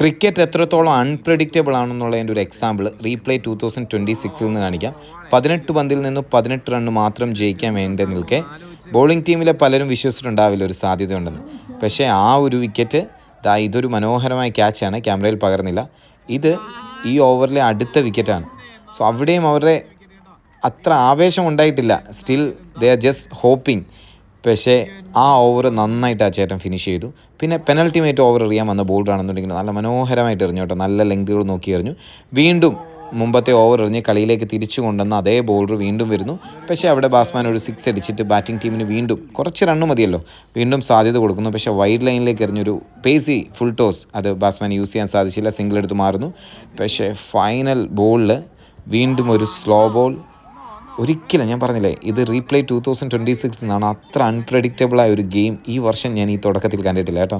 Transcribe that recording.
Cricket എത്രത്തോളം unpredictable ആണെന്നുള്ളതിൻ്റെ ഒരു example replay 2026 നിന്ന് കാണിക്കാം. 18 പന്തിൽ നിന്ന് 18 റണ്ണ് മാത്രം ജയിക്കാൻ വേണ്ടി നിൽക്കെ ബോളിംഗ് ടീമിലെ പലരും വിശ്വസിച്ചിട്ടുണ്ടാവില്ല ഒരു സാധ്യതയുണ്ടെന്ന്. പക്ഷേ ആ ഒരു വിക്കറ്റ് ഇതൊരു മനോഹരമായ ക്യാച്ചാണ്, ക്യാമറയിൽ പകർന്നില്ല. ഇത് ഈ ഓവറിലെ അടുത്ത വിക്കറ്റാണ്. സോ അവിടെയും അവരുടെ അത്ര ആവേശം ഉണ്ടായിട്ടില്ല. Still they are just hoping. പക്ഷേ ആ ഓവർ നന്നായിട്ട് ആ ചേട്ടൻ ഫിനിഷ് ചെയ്തു. പിന്നെ പെനൽറ്റി മേറ്റ് ഓവർ എറിയാൻ വന്ന ബോളറാണെന്നുണ്ടെങ്കിൽ നല്ല മനോഹരമായിട്ട് എറിഞ്ഞു കേട്ടോ. നല്ല ലെങ്തുകൾ നോക്കി എറിഞ്ഞു. വീണ്ടും മുമ്പത്തെ ഓവർ എറിഞ്ഞ് കളിയിലേക്ക് തിരിച്ചു കൊണ്ടുവന്ന അതേ ബോളർ വീണ്ടും വരുന്നു. പക്ഷേ അവിടെ ബാറ്റ്സ്മാൻ ഒരു 6 അടിച്ചിട്ട് ബാറ്റിംഗ് ടീമിന് വീണ്ടും കുറച്ച് റണ്ണ് മതിയല്ലോ, വീണ്ടും സാധ്യത കൊടുക്കുന്നു. പക്ഷേ വൈഡ് ലൈനിലേക്ക് എറിഞ്ഞൊരു പേസി ഫുൾ ടോസ് അത് ബാറ്റ്സ്മാൻ യൂസ് ചെയ്യാൻ സാധിച്ചില്ല. സിംഗിൾ എടുത്ത് മാറുന്നു. പക്ഷേ ഫൈനൽ ബോളിൽ വീണ്ടും ഒരു സ്ലോ ബോൾ. ഒരിക്കലും ഞാൻ പറഞ്ഞില്ലേ, ഇത് റീപ്ലേ 2026 എന്നാണ്. അത്ര അൺപ്രഡിക്റ്റബിളായ ഒരു ഗെയിം ഈ വർഷം ഞാൻ ഈ തുടക്കത്തിൽ കണ്ടിട്ടില്ല കേട്ടോ.